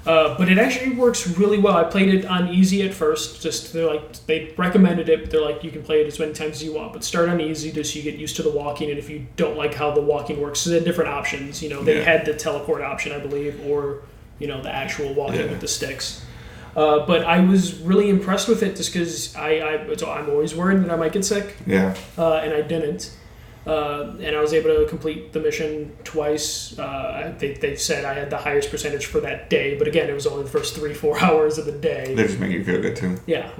But it actually works really well. I played it on easy at first. Just they recommended it, but they're like you can play it as many times as you want, but start on easy just so you get used to the walking. And if you don't like how the walking works, so they had different options. They had the teleport option, I believe, or the actual walking with the sticks. But I was really impressed with it just because I'm always worried that I might get sick. Yeah. And I didn't. And I was able to complete the mission twice. They said I had the highest percentage for that day, but again, it was only the first 3-4 hours of the day. They just make you feel good too. Yeah.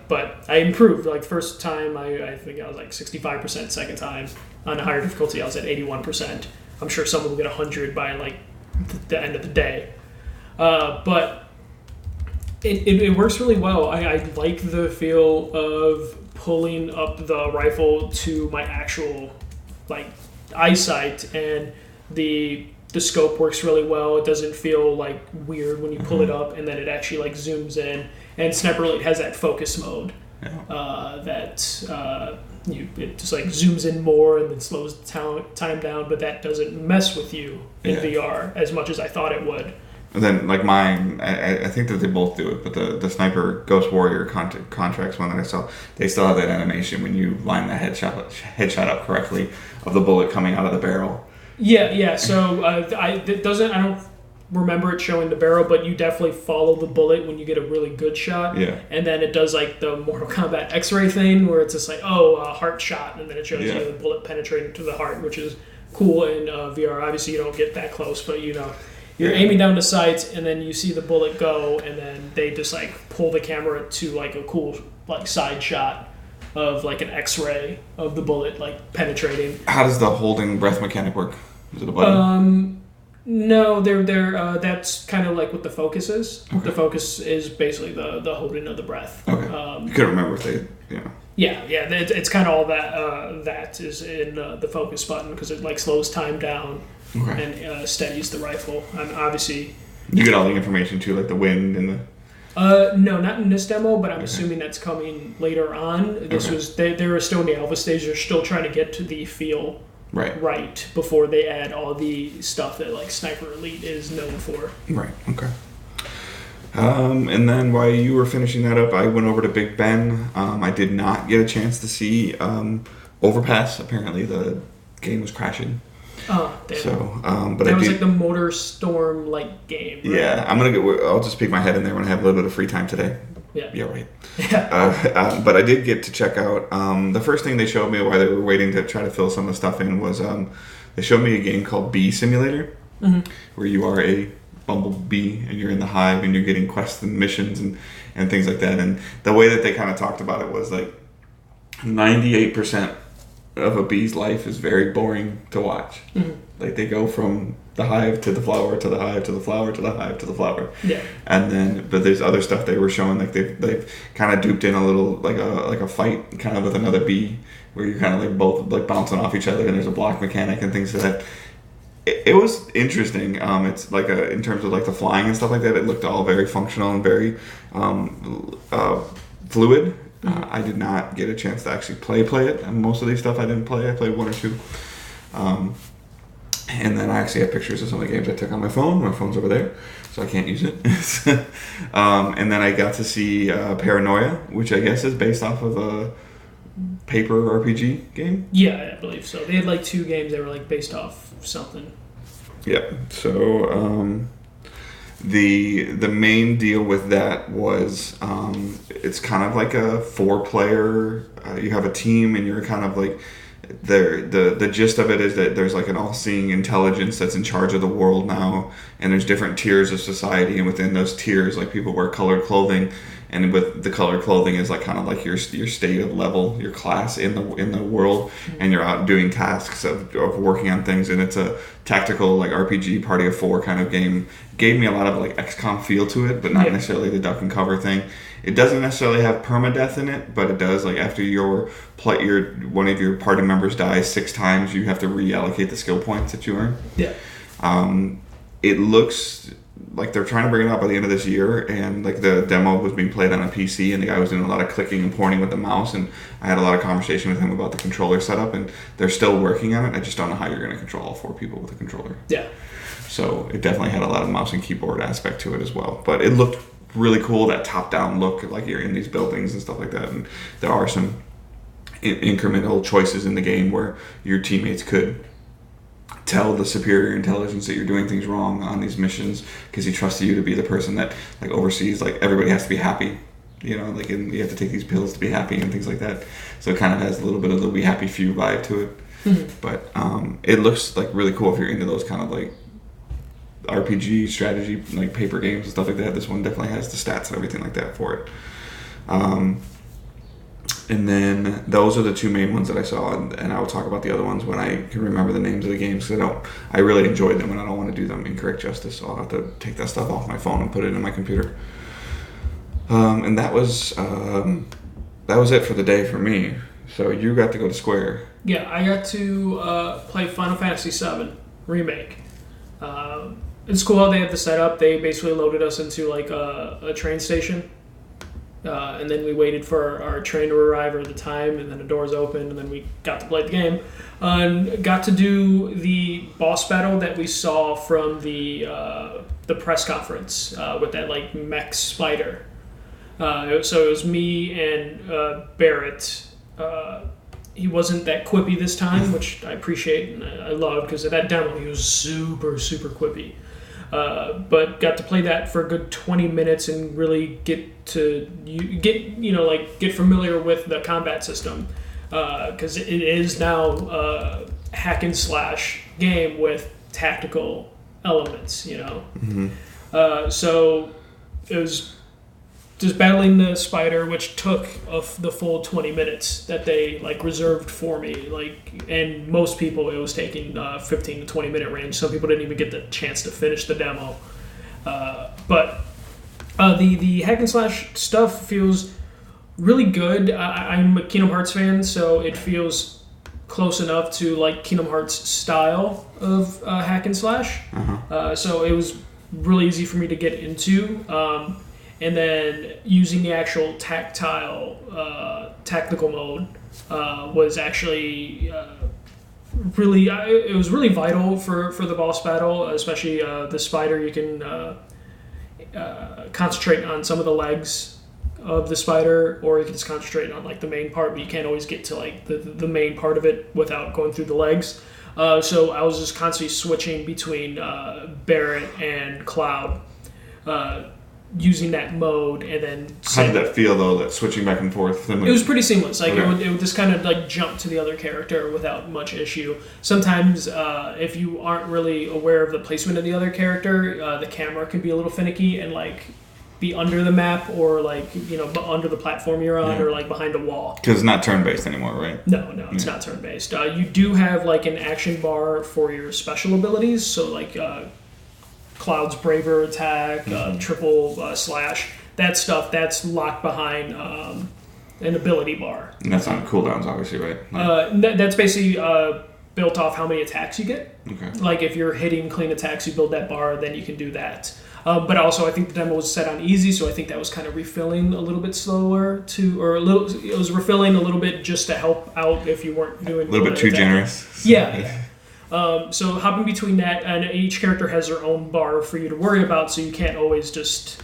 But I improved. Like first time, I think I was like 65%. Second time, on a higher difficulty, I was at 81%. I'm sure someone will get 100 by like the end of the day. But it works really well. I like the feel of pulling up the rifle to my actual like eyesight, and the scope works really well. It doesn't feel like weird when you pull it up, and then it actually like zooms in. And Sniper Elite has that focus mode it just like zooms in more and then slows time down, but that doesn't mess with you in VR as much as I thought it would. And then, like mine, I think that they both do it, but the Sniper Ghost Warrior Contracts one that I saw, they still have that animation when you line that headshot up correctly of the bullet coming out of the barrel. Yeah. So I don't remember it showing the barrel, but you definitely follow the bullet when you get a really good shot. Yeah. And then it does like the Mortal Kombat X-ray thing where it's just like, a heart shot, and then it shows you the bullet penetrating to the heart, which is cool in VR. Obviously, you don't get that close, but you're aiming down the sights, and then you see the bullet go, and then they just like pull the camera to like a cool like side shot of like an X-ray of the bullet like penetrating. How does the holding breath mechanic work? Is it a button? No, they're that's kind of like what the focus is. Okay. The focus is basically the holding of the breath. Okay. You couldn't remember if they. Yeah. It's kind of all that that is in the focus button because it like slows time down. Okay. And steadies the rifle. And obviously, you get all the information too, like the wind and the. No, not in this demo, but I'm assuming that's coming later on. This was they were still in the alpha stage. They're still trying to get to the feel right before they add all the stuff that like Sniper Elite is known for. Right. Okay. And then while you were finishing that up, I went over to Big Ben. I did not get a chance to see Overpass. Apparently, the game was crashing. Oh, damn. So, but that I was did, like the Motor Storm like game. Right? Yeah, I'll just peek my head in there when I have a little bit of free time today. Yeah, right. Yeah. But I did get to check out. The first thing they showed me while they were waiting to try to fill some of the stuff in was they showed me a game called Bee Simulator, where you are a bumblebee and you're in the hive and you're getting quests and missions and things like that. And the way that they kind of talked about it was like 98% of a bee's life is very boring to watch. Like they go from the hive to the flower to the hive to the flower to the hive to the flower. Yeah. And then, but there's other stuff they were showing, like they've kind of duped in a little like a fight kind of with another bee where you're kind of like both like bouncing off each other and there's a block mechanic and things like that. It was interesting. It's like in terms of like the flying and stuff like that, it looked all very functional and very fluid. I did not get a chance to actually play it. And most of these stuff I didn't play. I played one or two. And then I actually have pictures of some of the games I took on my phone. My phone's over there, so I can't use it. And then I got to see Paranoia, which I guess is based off of a paper RPG game. Yeah, I believe so. They had like 2 games that were like based off something. Yeah. So the main deal with that was it's kind of like a 4-player. You have a team, and you're kind of like the gist of it is that there's like an all-seeing intelligence that's in charge of the world now, and there's different tiers of society, and within those tiers, like people wear colored clothing, and with the colored clothing is like kind of like your state of level, your class in the world, and you're out doing tasks of working on things, and it's a tactical like RPG party of 4 kind of game. Gave me a lot of like XCOM feel to it, but not necessarily the duck and cover thing. It doesn't necessarily have permadeath in it, but it does. Like after one of your party members dies 6 times, you have to reallocate the skill points that you earn. Yeah. It looks like they're trying to bring it out by the end of this year, and like the demo was being played on a PC, and the guy was doing a lot of clicking and pointing with the mouse, and I had a lot of conversation with him about the controller setup, and they're still working on it. I just don't know how you're going to control all 4 people with a controller. Yeah. So it definitely had a lot of mouse and keyboard aspect to it as well, but it looked really cool, that top-down look, like you're in these buildings and stuff like that. And there are some incremental choices in the game where your teammates could tell the superior intelligence that you're doing things wrong on these missions because he trusts you to be the person that like oversees, like everybody has to be happy, you know, like, and you have to take these pills to be happy and things like that. So it kind of has a little bit of the We Happy Few vibe to it. But it looks like really cool if you're into those kind of like RPG strategy, like paper games and stuff like that. This one definitely has the stats and everything like that for it. And then those are the 2 main ones that I saw, and I will talk about the other ones when I can remember the names of the games, because I really enjoyed them and I don't want to do them incorrect justice, so I'll have to take that stuff off my phone and put it in my computer. And that was it for the day for me. So you got to go to Square. Yeah, I got to play Final Fantasy VII Remake. It's cool how they have the setup. They basically loaded us into like a train station. And then we waited for our train to arrive at the time, and then the doors opened, and then we got to play the game. And got to do the boss battle that we saw from the press conference with that like mech spider. So it was me and Barrett. He wasn't that quippy this time, which I appreciate and I love, because at that demo he was super, super quippy. But got to play that for a good 20 minutes and really get familiar with the combat system, because it is now a hack and slash game with tactical elements, you know. So it was just battling the spider, which took the full 20 minutes that they like reserved for me. Like, and most people it was taking 15 to 20 minute range. Some people didn't even get the chance to finish the demo. But the hack and slash stuff feels really good. I'm a Kingdom Hearts fan, so it feels close enough to like Kingdom Hearts style of hack and slash. So it was really easy for me to get into. and then using the actual tactile tactical mode was actually really it was really vital for the boss battle, especially the spider. You can concentrate on some of the legs of the spider, or you can just concentrate on like the main part, but you can't always get to like the main part of it without going through the legs. So I was just constantly switching between Barret and Cloud, using that mode, and then How did that feel though? That switching back and forth. It was pretty seamless. Like Okay. it would just kind of like jump to the other character without much issue. Sometimes, if you aren't really aware of the placement of the other character, the camera can be a little finicky and like be under the map, or like under the platform you're on, Yeah. or like behind a wall. Because it's not turn-based anymore, right? No, it's not turn-based. You do have like an action bar for your special abilities, so like Cloud's Braver attack, triple slash, that stuff that's locked behind an ability bar. And that's on cooldowns, obviously, right? Like, That's basically built off how many attacks you get. okay. Like if you're hitting clean attacks, you build that bar, then you can do that. But also, I think the demo was set on easy, so I think that was kind of refilling a little bit slower it was refilling a little bit just to help out if you weren't doing A little bit too generous. Yeah. So hopping between that, and each character has their own bar for you to worry about, so you can't always just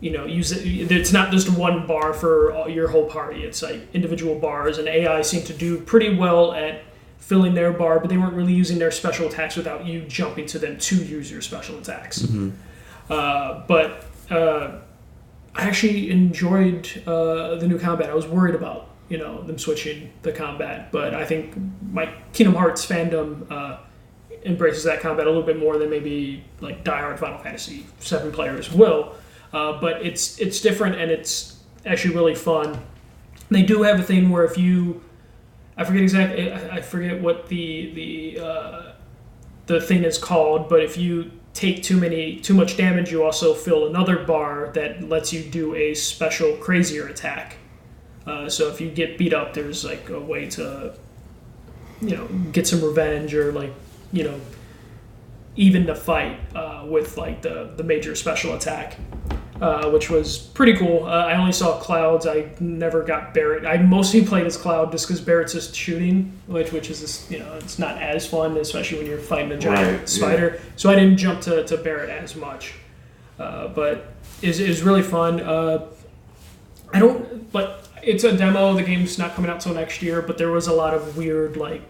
use it. It's not just one bar for your whole party. It's like individual bars, and AI seemed to do pretty well at filling their bar, but they weren't really using their special attacks without you jumping to them to use your special attacks. But I actually enjoyed the new combat. I was worried about them switching the combat, but I think my Kingdom Hearts fandom embraces that combat a little bit more than maybe like diehard Final Fantasy VII players will. But it's different, and it's actually really fun. They do have a thing where if you I forget what the thing is called, but if you take too much damage, you also fill another bar that lets you do a special crazier attack. So if you get beat up, there's like a way to get some revenge, or like even the fight with like the major special attack. Which was pretty cool. I only saw Clouds. I never got Barret. I mostly played as Cloud just because Barret's just shooting, which is just, it's not as fun, especially when you're fighting a giant spider. Yeah. So I didn't jump to Barret as much. But it was really fun. But it's a demo. The game's not coming out till next year, but there was a lot of weird, like,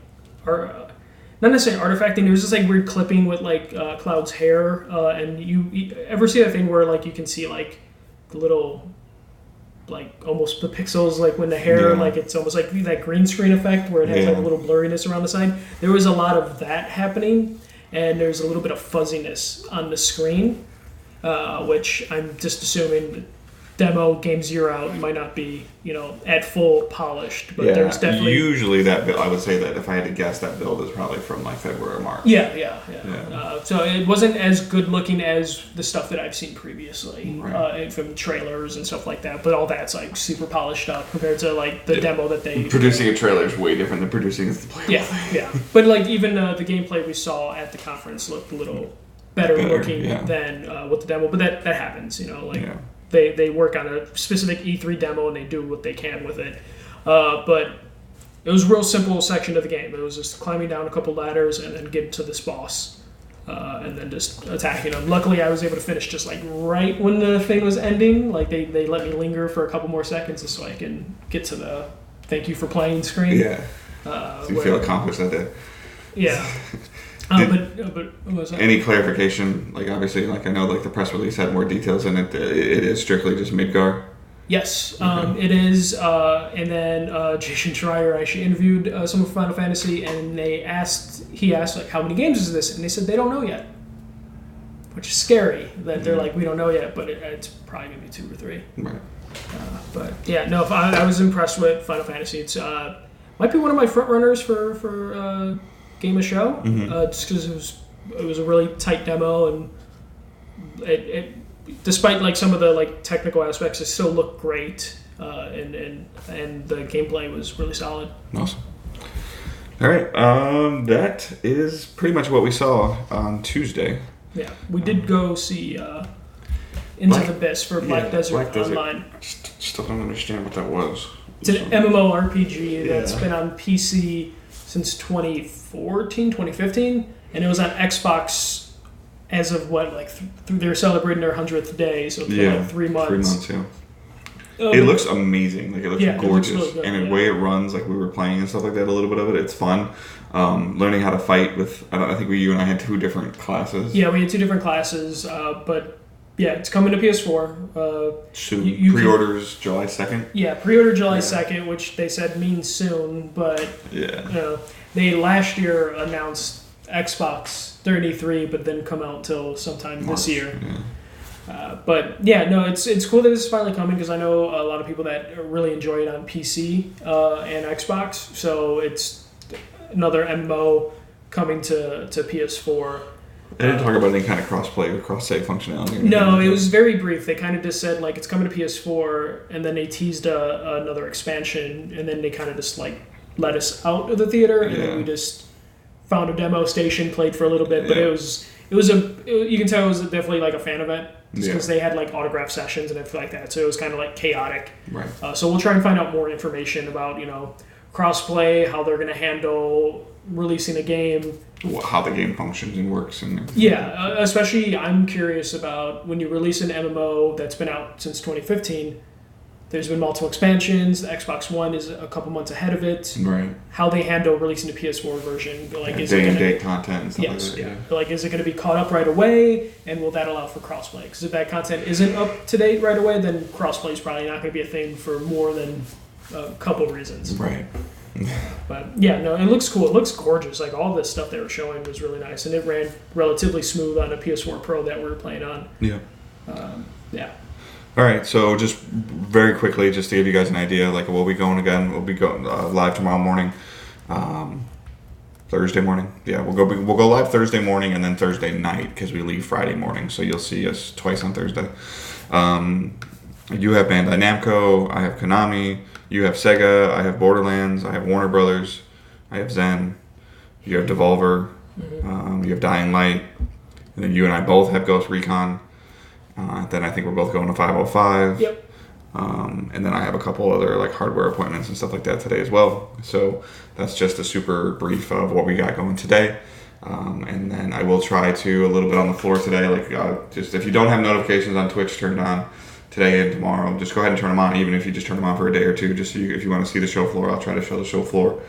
not necessarily artifacting. There was just like weird clipping with like Cloud's hair, and you ever see that thing where like you can see like the little, like almost the pixels, like when the hair, like it's almost like that green screen effect where it has like a little blurriness around the side. There was a lot of that happening, and there's a little bit of fuzziness on the screen, which I'm just assuming demo games year out might not be at full polished, but there's definitely usually that build. I would say that if I had to guess, that build is probably from like February or March. So it wasn't as good looking as the stuff that I've seen previously, from trailers and stuff like that, but all that's like super polished up compared to like the demo that they producing a trailer is way different than producing the playable. But like even the gameplay we saw at the conference looked a little better looking than with the demo, but that happens, They work on a specific E3 demo and they do what they can with it. But it was a real simple section of the game. It was just climbing down a couple ladders and then getting to this boss. And then just attacking them. Luckily, I was able to finish just like right when the thing was ending. Like they let me linger for a couple more seconds just so I can get to the thank you for playing screen. Yeah. So you feel accomplished that day. Yeah. But what was that? Any clarification? Like obviously, like I know, like the press release had more details in it. It is strictly just Midgar. Yes, it is. And then Jason Schreier actually interviewed someone from Final Fantasy, and he asked like, how many games is this? And they said they don't know yet, which is scary. That they're like, we don't know yet, but it's probably gonna be 2 or 3. Right. But yeah, no, I was impressed with Final Fantasy. It's might be one of my front runners for Game of Show, just because it was a really tight demo, and it despite like some of the like technical aspects, it still looked great, and the gameplay was really solid. Awesome. All right, that is pretty much what we saw on Tuesday. Yeah, we did go see Into the Abyss for Black Desert Black Desert. Online. Still don't understand what that was. It's an MMORPG that's been on PC since 2014, 2015, and it was on Xbox as of they're celebrating their 100th day, so for like 3 months. 3 months, yeah. It looks amazing. Like, it looks gorgeous. It looks really good, and the way it runs, like we were playing and stuff like that, a little bit of it, it's fun. Learning how to fight with, I think you and I had 2 different classes. Yeah, we had 2 different classes, but yeah, it's coming to PS4. Soon. Pre-orders July 2nd? Yeah, pre-order July 2nd, which they said means soon, but they last year announced Xbox during E3, but didn't come out till sometime March, this year. Yeah. But yeah, no, it's cool that this is finally coming because I know a lot of people that really enjoy it on PC and Xbox. So it's another MMO coming to PS4. They didn't talk about any kind of cross-play or cross-save functionality. No, it was very brief. They kind of just said like it's coming to PS4, and then they teased another expansion, and then they kind of just like let us out of the theater, and then we just found a demo station, played for a little bit, but you can tell it was definitely like a fan event. Just because they had like autograph sessions and everything like that, so it was kind of like chaotic. Right. So we'll try and find out more information about crossplay, how they're going to handle releasing a game, how the game functions and works, and especially I'm curious about when you release an MMO that's been out since 2015. There's been multiple expansions. The Xbox One is a couple months ahead of it. Right. How they handle releasing the PS4 version, like is day-and-date content and stuff like that. Yeah. Like, is it going to be caught up right away, and will that allow for crossplay? Because if that content isn't up to date right away, then crossplay is probably not going to be a thing for more than a couple reasons. Right. But yeah, no, it looks cool. It looks gorgeous. Like all this stuff they were showing was really nice, and it ran relatively smooth on a PS4 Pro that we were playing on. Yeah. Yeah. All right, so just very quickly, just to give you guys an idea, like we'll be going again. We'll be going live tomorrow morning, Thursday morning. Yeah, we'll go live Thursday morning and then Thursday night because we leave Friday morning. So you'll see us twice on Thursday. You have Bandai Namco, I have Konami, you have Sega, I have Borderlands, I have Warner Brothers, I have Zen, you have Devolver, you have Dying Light, and then you and I both have Ghost Recon. Then I think we're both going to 505. Yep. And then I have a couple other like hardware appointments and stuff like that today as well. So that's just a super brief of what we got going today. And then I will try to a little bit on the floor today. Like just if you don't have notifications on Twitch turned on today and tomorrow, just go ahead and turn them on. Even if you just turn them on for a day or two, just so if you want to see the show floor, I'll try to show the show floor.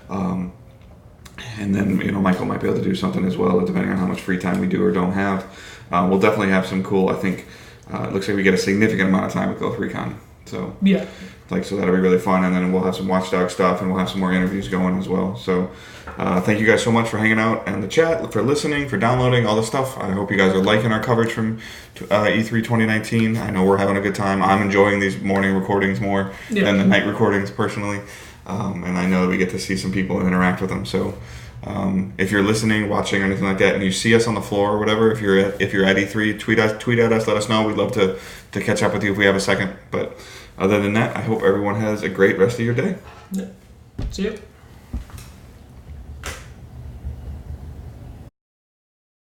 And then Michael might be able to do something as well, depending on how much free time we do or don't have. We'll definitely have some cool. I think it looks like we get a significant amount of time with Ghost Recon. So so that'll be really fun, and then we'll have some Watchdog stuff, and we'll have some more interviews going as well. So thank you guys so much for hanging out and the chat, for listening, for downloading all the stuff. I hope you guys are liking our coverage from E3 2019. I know we're having a good time. I'm enjoying these morning recordings more than the night recordings personally, and I know that we get to see some people and interact with them. So. If you're listening, watching, or anything like that, and you see us on the floor or whatever, if you're at E3, tweet at us, let us know. We'd love to catch up with you if we have a second. But other than that, I hope everyone has a great rest of your day. Yeah. See you.